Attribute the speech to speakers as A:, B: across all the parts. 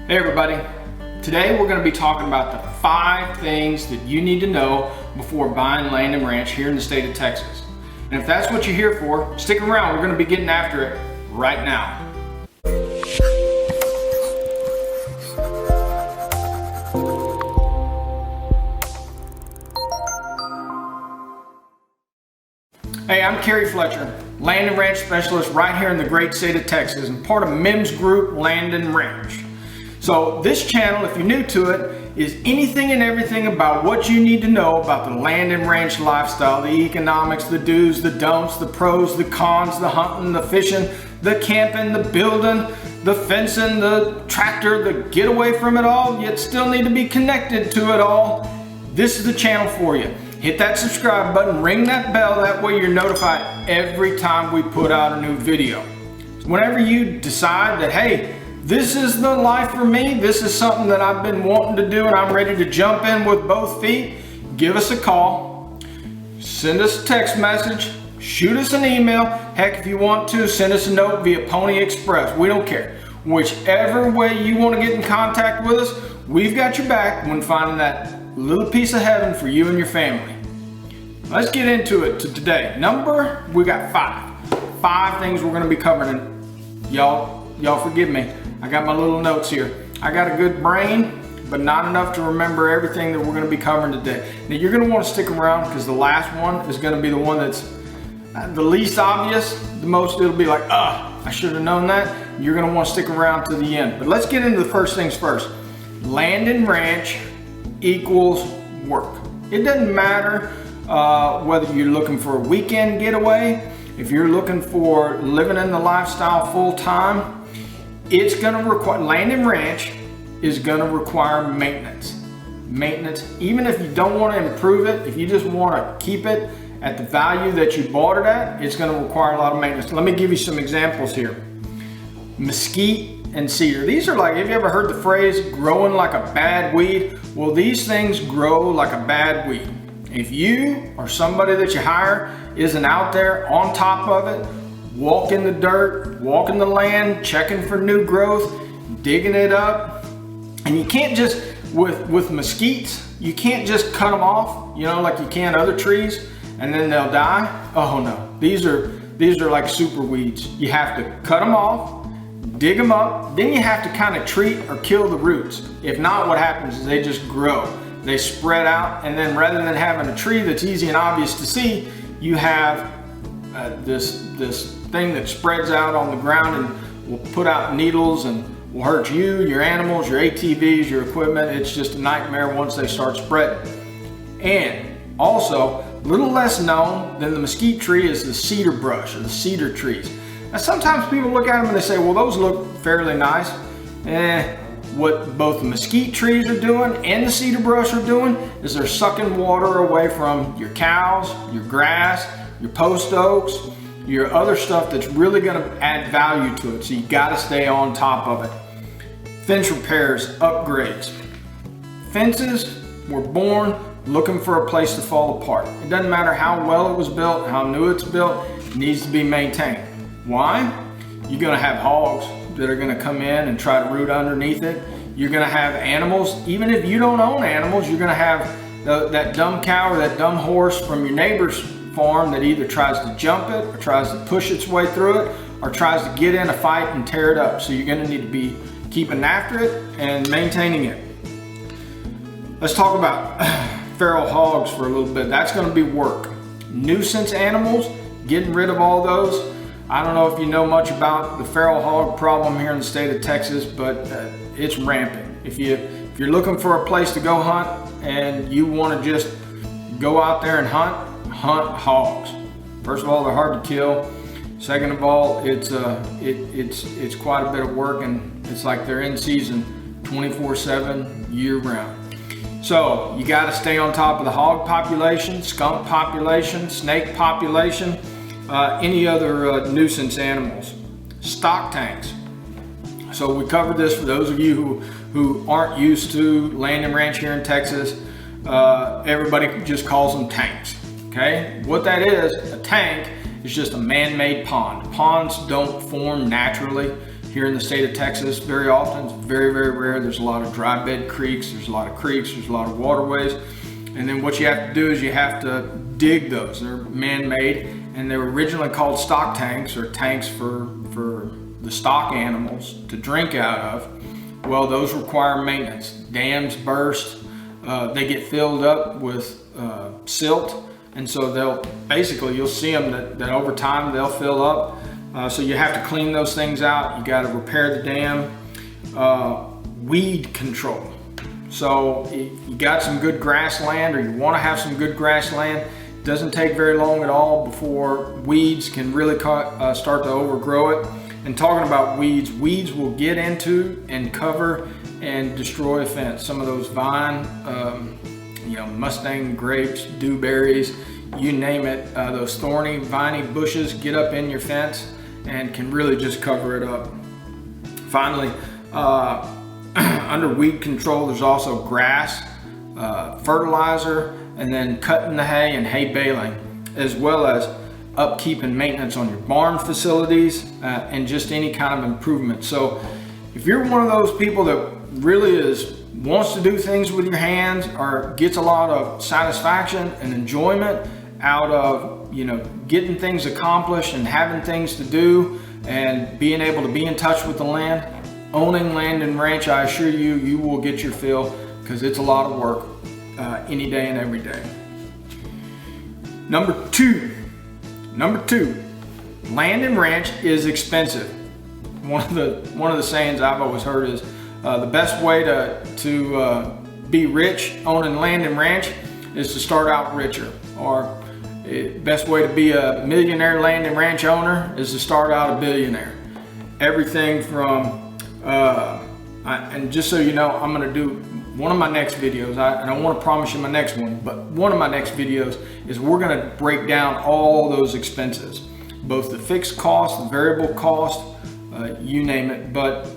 A: Hey everybody, today we're going to be talking about the 5 things that you need to know before buying land and ranch here in the state of Texas. And if that's what you're here for, stick around, we're going to be getting after it right now. Hey, I'm Kerry Fletcher, land and ranch specialist right here in the great state of Texas and part of MIMS Group Land and Ranch. So this channel, if you're new to it, is anything and everything about what you need to know about the land and ranch lifestyle, the economics, the do's, the don'ts, the pros, the cons, the hunting, the fishing, the camping, the building, the fencing, the tractor, the get away from it all, yet still need to be connected to it all. This is the channel for you. Hit that subscribe button, ring that bell, that way you're notified every time we put out a new video. So whenever you decide that, hey, this is the life for me, this is something that I've been wanting to do and I'm ready to jump in with both feet, give us a call, send us a text message, shoot us an email, heck, if you want to, send us a note via Pony Express, we don't care. Whichever way you want to get in contact with us, we've got your back when finding that little piece of heaven for you and your family. Let's get into it today. We got 5 things we're going to be covering. And y'all forgive me. I got my little notes here. I got a good brain, but not enough to remember everything that we're going to be covering today. Now you're going to want to stick around because the last one is going to be the one that's the least obvious. The most it'll be like, I should have known that. You're going to want to stick around to the end. But let's get into the first things first. Land and ranch equals work. It doesn't matter whether you're looking for a weekend getaway, if you're looking for living in the lifestyle full time, it's going to require, land and ranch is going to require maintenance. Maintenance, even if you don't want to improve it, if you just want to keep it at the value that you bought it at, it's going to require a lot of maintenance. Let me give you some examples here. Mesquite and cedar. These are like, have you ever heard the phrase growing like a bad weed? Well, these things grow like a bad weed. If you or somebody that you hire isn't out there on top of it, walking the dirt, walking the land, checking for new growth, digging it up, and you can't just, with mesquites, you can't just cut them off, like you can other trees, and then they'll die. Oh no, these are like super weeds. You have to cut them off, dig them up, then you have to kind of treat or kill the roots. If not, what happens is they just grow. They spread out, and then rather than having a tree that's easy and obvious to see, you have this thing that spreads out on the ground and will put out needles and will hurt you, your animals, your ATVs, your equipment. It's just a nightmare once they start spreading. And also, a little less known than the mesquite tree is the cedar brush or the cedar trees. Now sometimes people look at them and they say, well, those look fairly nice. What both the mesquite trees are doing and the cedar brush are doing is they're sucking water away from your cows, your grass, your post oaks, your other stuff that's really going to add value to it. So you got to stay on top of it. Fence repairs, upgrades. Fences were born looking for a place to fall apart. It doesn't matter how well it was built, how new it's built, it needs to be maintained. Why? You're going to have hogs that are going to come in and try to root underneath it. You're going to have animals. Even if you don't own animals, you're going to have that dumb cow or that dumb horse from your neighbor's farm that either tries to jump it or tries to push its way through it or tries to get in a fight and tear it up. So you're going to need to be keeping after it and maintaining it. Let's talk about feral hogs for a little bit. That's going to be work. Nuisance animals, getting rid of all those. I don't know if you know much about the feral hog problem here in the state of Texas, but it's rampant. If you're looking for a place to go hunt and you want to just go out there and hunt hogs. First of all, they're hard to kill. Second of all, it's quite a bit of work, and it's like they're in season 24/7 year round. So you got to stay on top of the hog population, skunk population, snake population, any other nuisance animals. Stock tanks. So we covered this for those of you who aren't used to land and ranch here in Texas. Everybody just calls them tanks. Okay, what that is, a tank is just a man-made pond. Ponds don't form naturally. here in the state of Texas very often. It's very, very rare. There's a lot of dry bed creeks, there's a lot of creeks, there's a lot of waterways. And then what you have to do is you have to dig those. They're man-made, and they were originally called stock tanks, or tanks for the stock animals to drink out of. Well, those require maintenance. Dams burst, they get filled up with silt, and so you'll see them that over time they'll fill up. So you have to clean those things out. You got to repair the dam. Weed control. So you got some good grassland, or you want to have some good grassland. It doesn't take very long at all before weeds can really start to overgrow it. And talking about weeds will get into and cover and destroy a fence. Some of those vine, Mustang grapes, dewberries, you name it, those thorny, viney bushes get up in your fence and can really just cover it up. Finally, under weed control, there's also grass, fertilizer, and then cutting the hay and hay baling, as well as upkeep and maintenance on your barn facilities, and just any kind of improvement. So if you're one of those people that really wants to do things with your hands, or gets a lot of satisfaction and enjoyment out of getting things accomplished and having things to do and being able to be in touch with the land, owning land and ranch, I assure you, you will get your fill, because it's a lot of work any day and every day. Number two, land and ranch is expensive. One of the sayings I've always heard is the best way to be rich owning land and ranch is to start out richer, or best way to be a millionaire land and ranch owner is to start out a billionaire. Everything from and just so you know, I'm going to do one of my next videos. I don't want to promise you my next one, but one of my next videos is we're going to break down all those expenses, both the fixed cost, the variable cost, you name it. But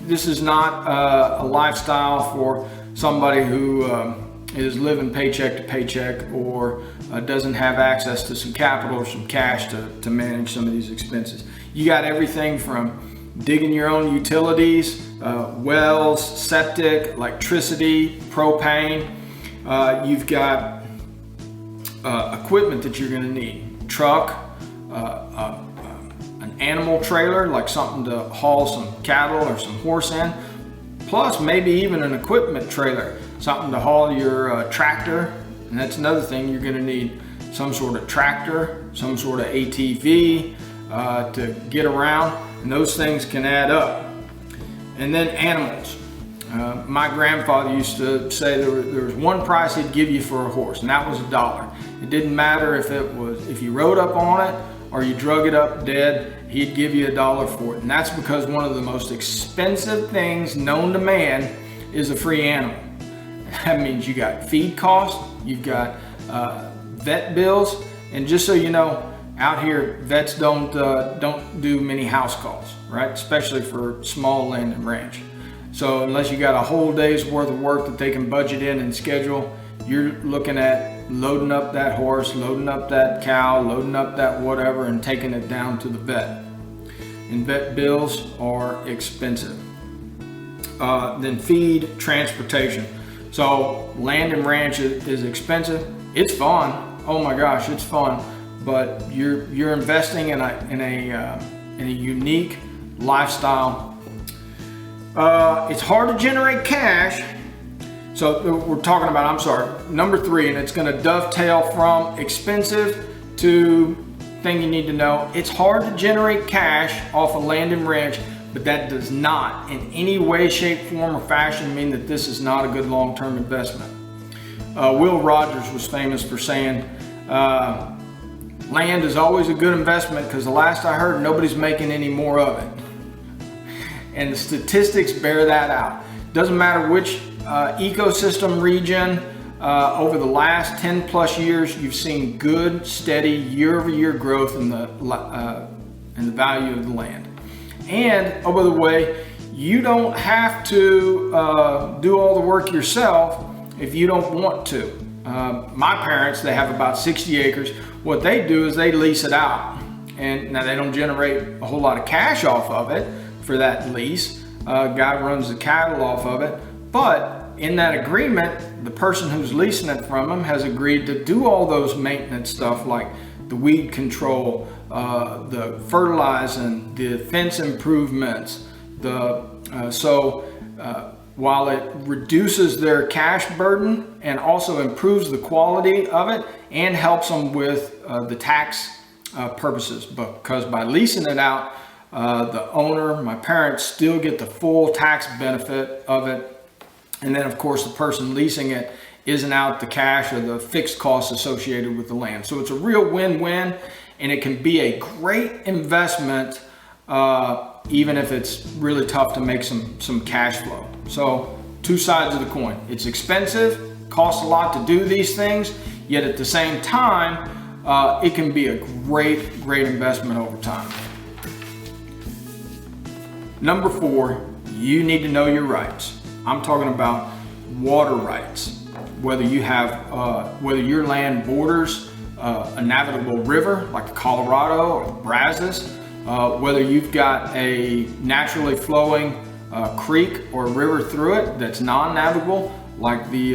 A: this is not a lifestyle for somebody who is living paycheck to paycheck, or doesn't have access to some capital or some cash to manage some of these expenses. You got everything from digging your own utilities, wells, septic, electricity, propane. You've got equipment that you're going to need: truck, an animal trailer, like something to haul some cattle or some horse in, plus maybe even an equipment trailer, something to haul your tractor. And that's another thing, you're going to need some sort of tractor, some sort of ATV to get around, and those things can add up. And then animals. My grandfather used to say there was one price he'd give you for a horse, and that was $1. It didn't matter if you rode up on it or you drug it up dead, he'd give you $1 for it. And that's because one of the most expensive things known to man is a free animal. That means you got feed costs, you've got vet bills, and just so you know, out here vets don't do many house calls, right? Especially for small land and ranch. So unless you got a whole day's worth of work that they can budget in and schedule, you're looking at loading up that horse, loading up that cow, loading up that whatever, and taking it down to the vet. And vet bills are expensive. Then feed, transportation. So land and ranch is expensive. It's fun. Oh my gosh, it's fun. But you're investing in a unique lifestyle. It's hard to generate cash. So we're talking about, number 3, and it's going to dovetail from expensive to thing you need to know. It's hard to generate cash off of land and ranch, but that does not in any way, shape, form, or fashion mean that this is not a good long-term investment. Will Rogers was famous for saying, land is always a good investment because the last I heard, nobody's making any more of it. And the statistics bear that out. Doesn't matter which ecosystem region, over the last 10 plus years, you've seen good, steady, year-over-year growth in the value of the land. And, oh, by the way, you don't have to do all the work yourself if you don't want to. My parents, they have about 60 acres. What they do is they lease it out. And now they don't generate a whole lot of cash off of it, for that lease. Guy runs the cattle off of it, but in that agreement, the person who's leasing it from him has agreed to do all those maintenance stuff like the weed control, the fertilizing, the fence improvements. While it reduces their cash burden and also improves the quality of it and helps them with the tax purposes, because by leasing it out, the owner, my parents, still get the full tax benefit of it. And then of course the person leasing it isn't out the cash or the fixed costs associated with the land. So it's a real win-win, and it can be a great investment even if it's really tough to make some cash flow. So two sides of the coin. It's expensive, costs a lot to do these things, yet at the same time, it can be a great investment over time. Number 4, you need to know your rights. I'm talking about water rights. Whether you have, whether your land borders a navigable river like the Colorado or the Brazos, whether you've got a naturally flowing creek or river through it that's non-navigable like the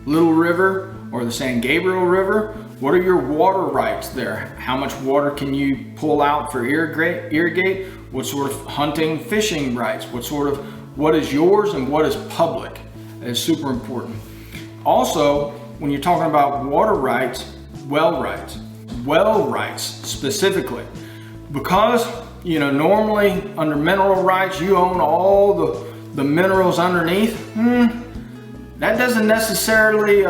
A: Little River or the San Gabriel River. What are your water rights there? How much water can you pull out for irrigate? What sort of hunting, fishing rights? What is yours and what is public is super important. Also, when you're talking about water rights, well rights specifically, because normally under mineral rights you own all the minerals underneath. That doesn't necessarily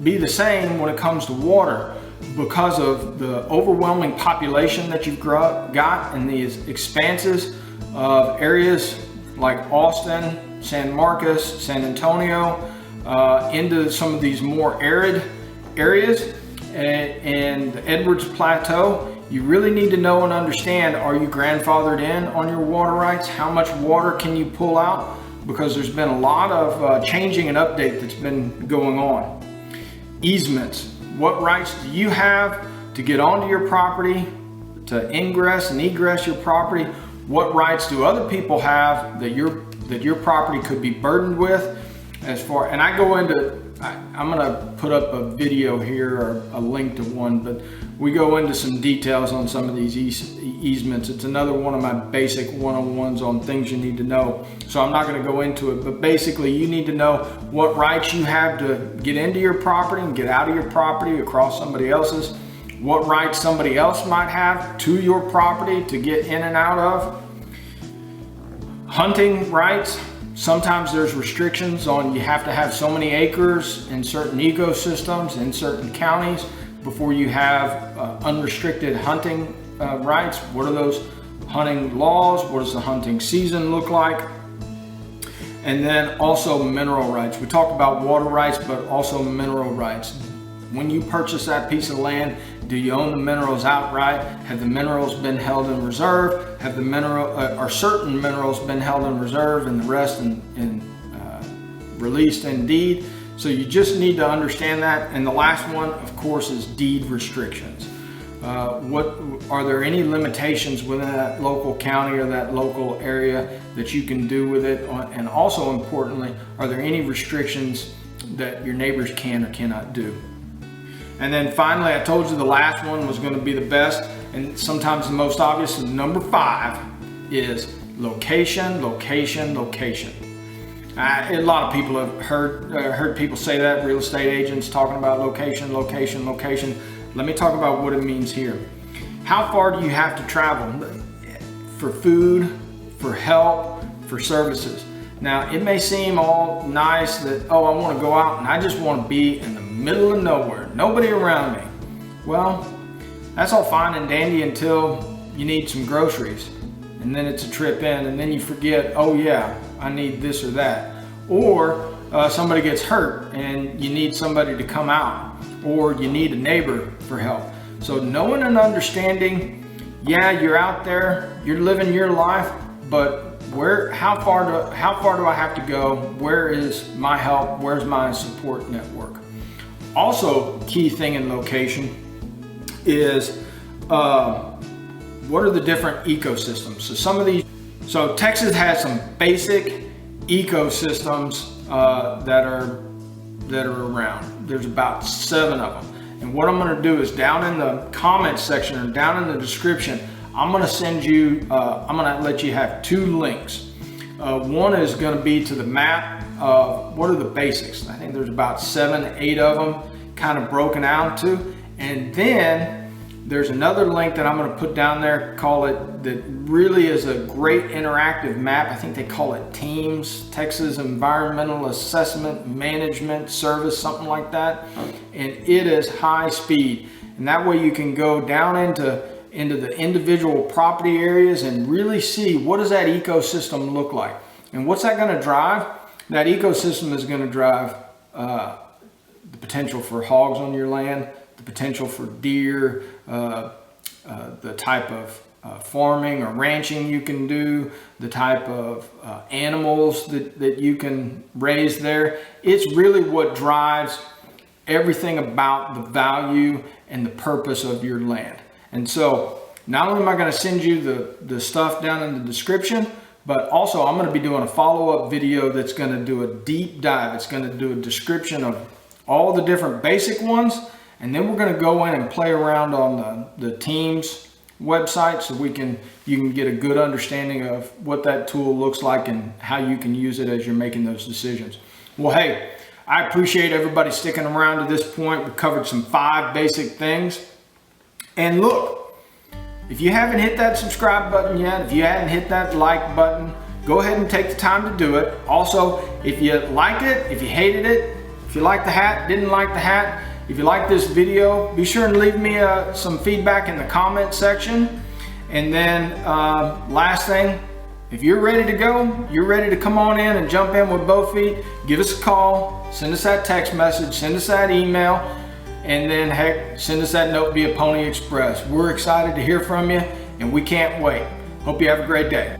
A: be the same when it comes to water, because of the overwhelming population that you've got in these expanses of areas like Austin, San Marcos, San Antonio, into some of these more arid areas and the Edwards Plateau. You really need to know and understand, are you grandfathered in on your water rights? How much water can you pull out? Because there's been a lot of changing and update that's been going on. Easements. What rights do you have to get onto your property, to ingress and egress your property? What rights do other people have that your property could be burdened with? And I go into, I'm gonna put up a video here or a link to one, but we go into some details on some of these easements. It's another one of my basic one-on-ones on things you need to know. So I'm not gonna go into it, but basically you need to know what rights you have to get into your property and get out of your property across somebody else's. What rights somebody else might have to your property to get in and out of. Hunting rights. Sometimes there's restrictions on, you have to have so many acres in certain ecosystems in certain counties before you have unrestricted hunting rights. What are those hunting laws? What does the hunting season look like? And then also mineral rights. We talked about water rights, but also mineral rights. When you purchase that piece of land, do you own the minerals outright? Have the minerals been held in reserve? Have are certain minerals been held in reserve and the rest released in deed? So you just need to understand that. And the last one, of course, is deed restrictions. Are there any limitations within that local county or that local area that you can do with it? And also importantly, are there any restrictions that your neighbors can or cannot do? And then finally, I told you the last one was going to be the best and sometimes the most obvious. Number 5 is location, location, location. A lot of people have heard people say that, real estate agents talking about location, location, location. Let me talk about what it means here. How far do you have to travel for food, for help, for services? Now, it may seem all nice that, oh, I want to go out and I just want to be in the middle of nowhere, nobody around me. Well, that's all fine and dandy until you need some groceries. And then it's a trip in and then you forget, oh yeah, I need this or that. Or somebody gets hurt and you need somebody to come out, or you need a neighbor for help. So knowing and understanding, yeah, you're out there, you're living your life, but how far do I have to go? Where is my help? Where's my support network? Also, key thing in location is what are the different ecosystems? So some of these, so Texas has some basic ecosystems that are around. There's about 7 of them. And what I'm gonna do is down in the comments section or down in the description, I'm gonna send you, I'm gonna let you have 2 links. One is gonna be to the map of what are the basics. I think there's about 7, 8 of them kind of broken out to. And then there's another link that I'm going to put down there, call it, that really is a great interactive map. I think they call it TEAMS, Texas Environmental Assessment Management Service, something like that. And it is high speed. And that way you can go down into the individual property areas and really see what does that ecosystem look like. And what's that going to drive? That ecosystem is going to drive the potential for hogs on your land, the potential for deer, the type of farming or ranching you can do, the type of animals that you can raise there. It's really what drives everything about the value and the purpose of your land. And so not only am I going to send you the stuff down in the description, but also I'm going to be doing a follow-up video that's going to do a deep dive. It's going to do a description of all the different basic ones. And then we're going to go in and play around on the TEAMS website so you can get a good understanding of what that tool looks like and how you can use it as you're making those decisions. Well, hey, I appreciate everybody sticking around to this point. We covered some 5 basic things. And look, if you haven't hit that subscribe button yet, if you haven't hit that like button, go ahead and take the time to do it. Also, if you liked it, if you hated it, if you liked the hat, didn't like the hat, if you like this video, be sure and leave me some feedback in the comment section. And then last thing, if you're ready to go, you're ready to come on in and jump in with both feet, give us a call, send us that text message, send us that email, and then heck, send us that note via Pony Express. We're excited to hear from you and we can't wait. Hope you have a great day.